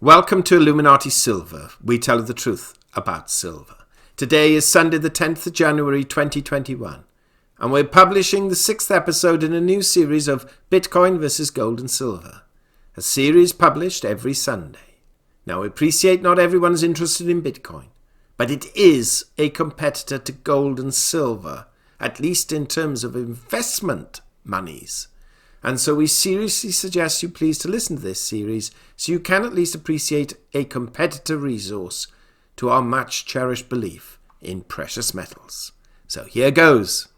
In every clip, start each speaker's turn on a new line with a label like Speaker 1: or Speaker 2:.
Speaker 1: Welcome to Illuminati Silver. We tell the truth about silver. Today is Sunday the 10th of January 2021 and we're publishing the 6th episode in a new series of Bitcoin versus gold and silver. A series published every Sunday. Now we appreciate not everyone is interested in Bitcoin, but it is a competitor to gold and silver, at least in terms of investment monies. And so we seriously suggest you please to listen to this series so you can at least appreciate a competitor resource to our much-cherished belief in precious metals. So here goes.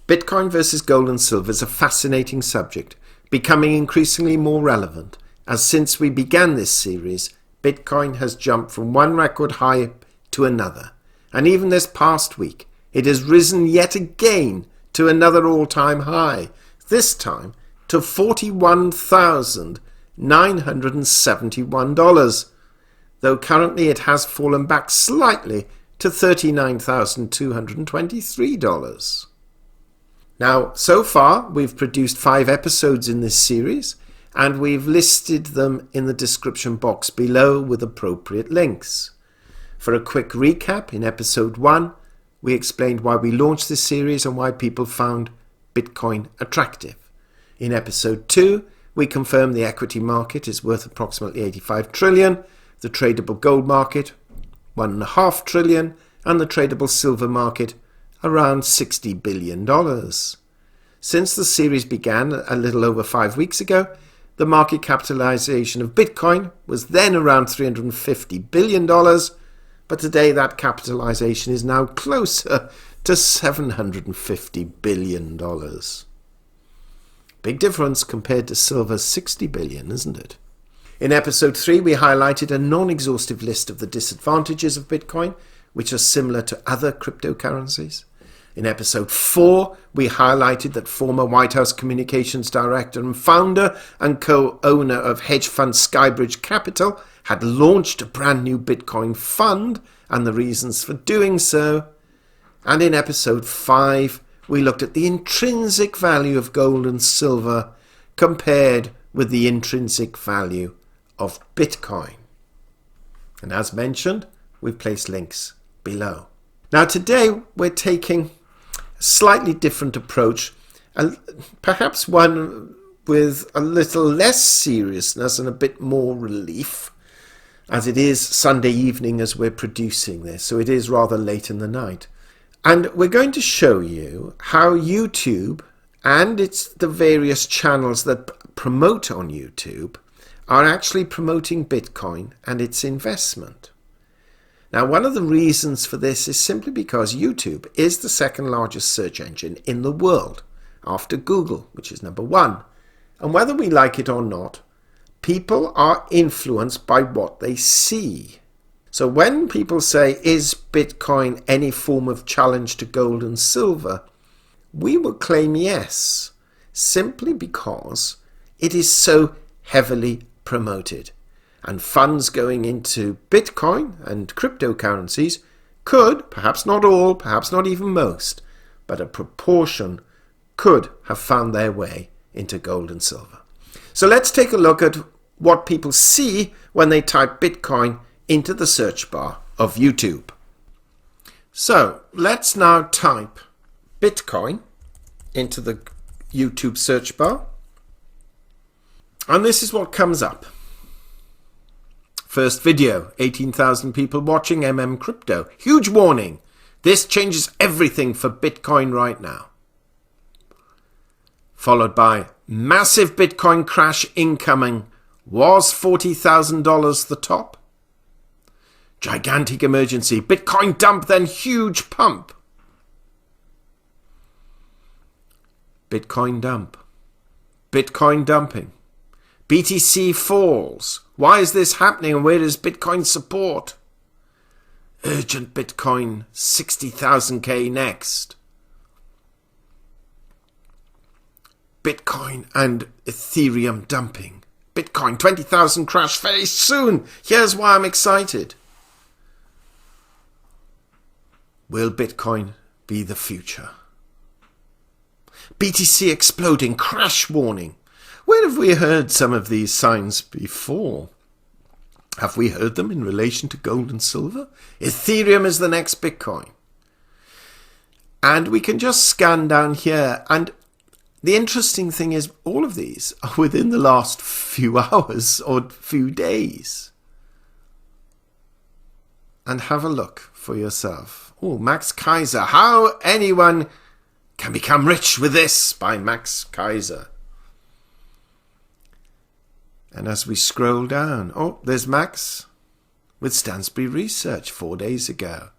Speaker 1: Bitcoin versus gold and silver is a fascinating subject, becoming increasingly more relevant, as since we began this series, Bitcoin has jumped from one record high to another, and even this past week, it has risen yet again to another all-time high, this time to $41,971, though currently it has fallen back slightly to $39,223. Now, so far, we've produced 5 episodes in this series, and we've listed them in the description box below with appropriate links. For a quick recap, in episode 1, we explained why we launched this series and why people found Bitcoin attractive. In episode 2, we confirmed the equity market is worth approximately 85 trillion, the tradable gold market 1.5 trillion, and the tradable silver market around $60 billion. Since the series began a little over 5 weeks ago, the market capitalization of Bitcoin was then around $350 billion, but today that capitalization is now closer to $750 billion. Big difference compared to silver's $60 billion, isn't it? In episode 3, we highlighted a non-exhaustive list of the disadvantages of Bitcoin, which are similar to other cryptocurrencies. In episode 4, we highlighted that former White House communications director and founder and co-owner of hedge fund Skybridge Capital had launched a brand new Bitcoin fund and the reasons for doing so. And in episode 5, we looked at the intrinsic value of gold and silver compared with the intrinsic value of Bitcoin. And as mentioned, we've placed links below. Now today we're taking a slightly different approach, perhaps one with a little less seriousness and a bit more relief, as it is Sunday evening as we're producing this, so it is rather late in the night. And we're going to show you how YouTube and the various channels that promote on YouTube are actually promoting Bitcoin and its investment. Now, one of the reasons for this is simply because YouTube is the second largest search engine in the world, after Google, which is number 1. And whether we like it or not, people are influenced by what they see. So when people say, is Bitcoin any form of challenge to gold and silver, we will claim yes, simply because it is so heavily promoted. And funds going into Bitcoin and cryptocurrencies could, perhaps not all, perhaps not even most, but a proportion could have found their way into gold and silver. So let's take a look at what people see when they type Bitcoin into the search bar of YouTube. So let's now type Bitcoin into the YouTube search bar. And this is what comes up. First video, 18,000 people watching Crypto. Huge warning. This changes everything for Bitcoin right now. Followed by massive Bitcoin crash incoming. Was $40,000 the top? Gigantic emergency. Bitcoin dump, then huge pump. Bitcoin dump. Bitcoin dumping. BTC falls. Why is this happening and where is Bitcoin support? Urgent Bitcoin 60,000K next. Bitcoin and Ethereum dumping. Bitcoin 20,000 crash very soon. Here's why I'm excited. Will Bitcoin be the future? BTC exploding, crash warning. Where have we heard some of these signs before? Have we heard them in relation to gold and silver? Ethereum is the next Bitcoin. And we can just scan down here. And the interesting thing is all of these are within the last few hours or few days. And have a look for yourself. Oh, Max Kaiser. How anyone can become rich with this, by Max Kaiser. And as we scroll down, oh, there's Max with Stansberry Research 4 days ago.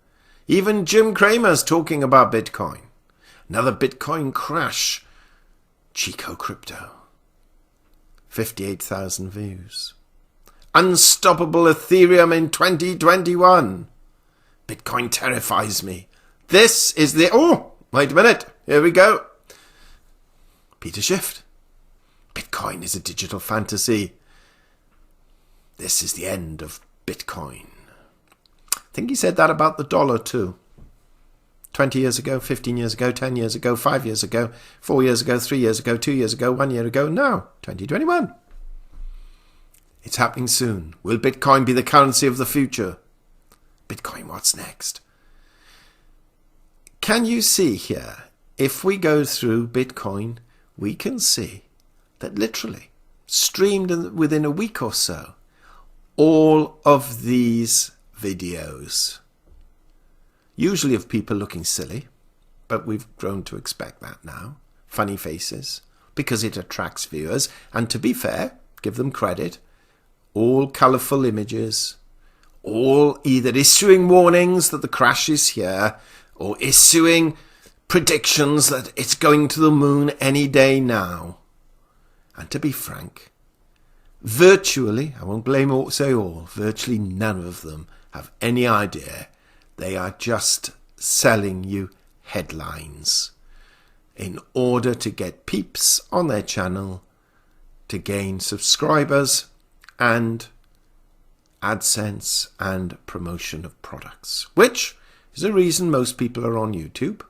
Speaker 1: Even Jim Cramer's talking about Bitcoin. Another Bitcoin crash. Chico Crypto. 58,000 views. Unstoppable Ethereum in 2021. Bitcoin terrifies me. This is the... Oh, wait a minute. Here we go. Peter Schiff. Bitcoin is a digital fantasy. This is the end of Bitcoin. I think he said that about the dollar too. 20 years ago, 15 years ago, 10 years ago, 5 years ago, 4 years ago, 3 years ago, 2 years ago, 1 year ago, now, 2021. It's happening soon. Will Bitcoin be the currency of the future? Bitcoin, what's next? Can you see here, if we go through Bitcoin, we can see that literally, streamed within a week or so, all of these videos, usually of people looking silly, but we've grown to expect that now, funny faces, because it attracts viewers, and to be fair, give them credit, all colourful images, all either issuing warnings that the crash is here, or issuing predictions that it's going to the moon any day now. And to be frank, virtually, I won't say all, virtually none of them have any idea. They are just selling you headlines in order to get peeps on their channel, to gain subscribers and AdSense and promotion of products, which is a reason most people are on YouTube.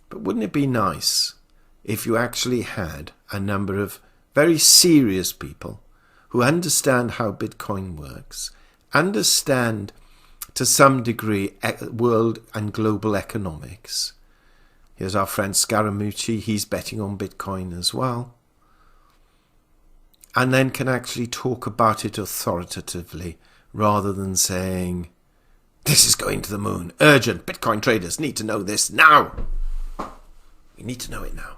Speaker 1: But wouldn't it be nice if you actually had a number of very serious people who understand how Bitcoin works, understand to some degree world and global economics. Here's our friend Scaramucci, he's betting on Bitcoin as well. And then can actually talk about it authoritatively rather than saying, this is going to the moon, urgent, Bitcoin traders need to know this now. We need to know it now.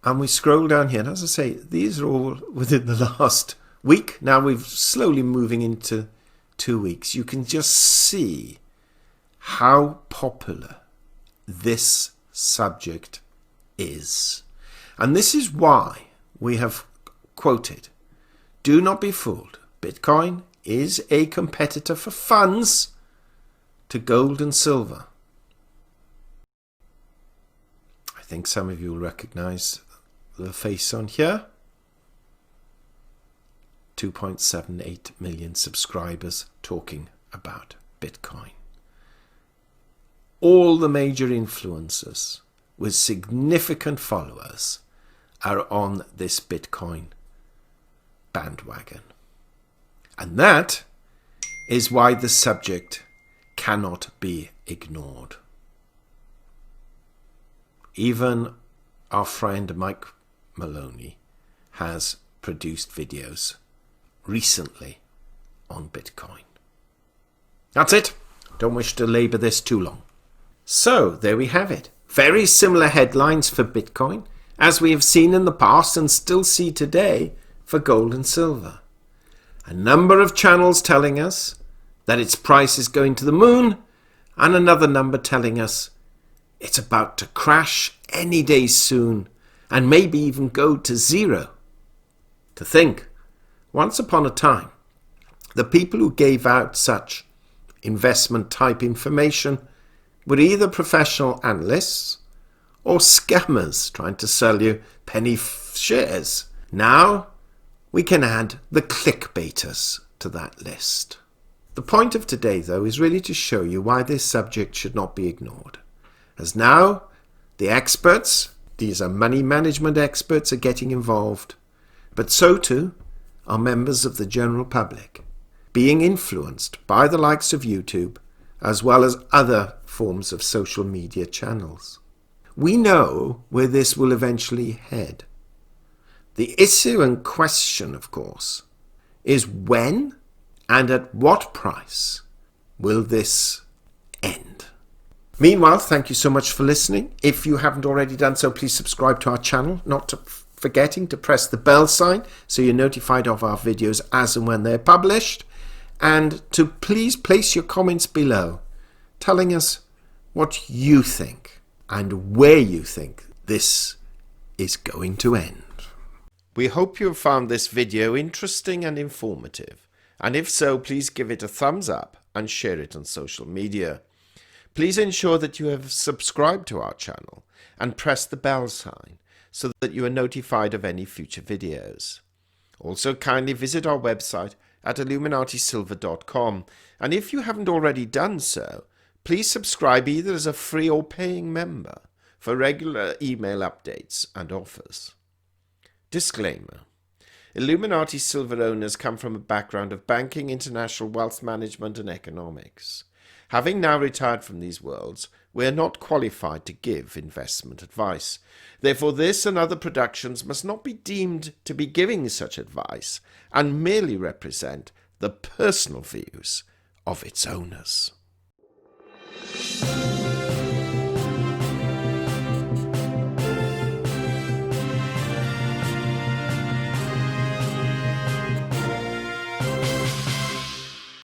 Speaker 1: And we scroll down here, and as I say, these are all within the last week. Now we're slowly moving into 2 weeks. You can just see how popular this subject is. And this is why we have quoted, do not be fooled. Bitcoin is a competitor for funds to gold and silver. I think some of you will recognize the face on here. 2.78 million subscribers talking about Bitcoin. All the major influencers with significant followers are on this Bitcoin bandwagon. And that is why the subject cannot be ignored. Even our friend Mike Maloney has produced videos recently on Bitcoin. That's it. Don't wish to labour this too long. So there we have it. Very similar headlines for Bitcoin as we have seen in the past and still see today for gold and silver. A number of channels telling us that its price is going to the moon, and another number telling us it's about to crash any day soon and maybe even go to zero. To think, once upon a time, the people who gave out such investment type information were either professional analysts or scammers trying to sell you penny shares. Now we can add the clickbaiters to that list. The point of today, though, is really to show you why this subject should not be ignored. As now, the experts, these are money management experts, are getting involved, but so too are members of the general public, being influenced by the likes of YouTube, as well as other forms of social media channels. We know where this will eventually head. The issue and question, of course, is when and at what price will this end? Meanwhile, thank you so much for listening. If you haven't already done so, please subscribe to our channel, not forgetting to press the bell sign so you're notified of our videos as and when they're published, and to please place your comments below telling us what you think and where you think this is going to end. We hope you have found this video interesting and informative, and if so, please give it a thumbs up and share it on social media. Please ensure that you have subscribed to our channel and press the bell sign so that you are notified of any future videos. Also, kindly visit our website at illuminatisilver.com, and if you haven't already done so, please subscribe either as a free or paying member for regular email updates and offers. Disclaimer: Illuminati Silver owners come from a background of banking, international wealth management and economics. Having now retired from these worlds, we are not qualified to give investment advice. Therefore, this and other productions must not be deemed to be giving such advice and merely represent the personal views of its owners.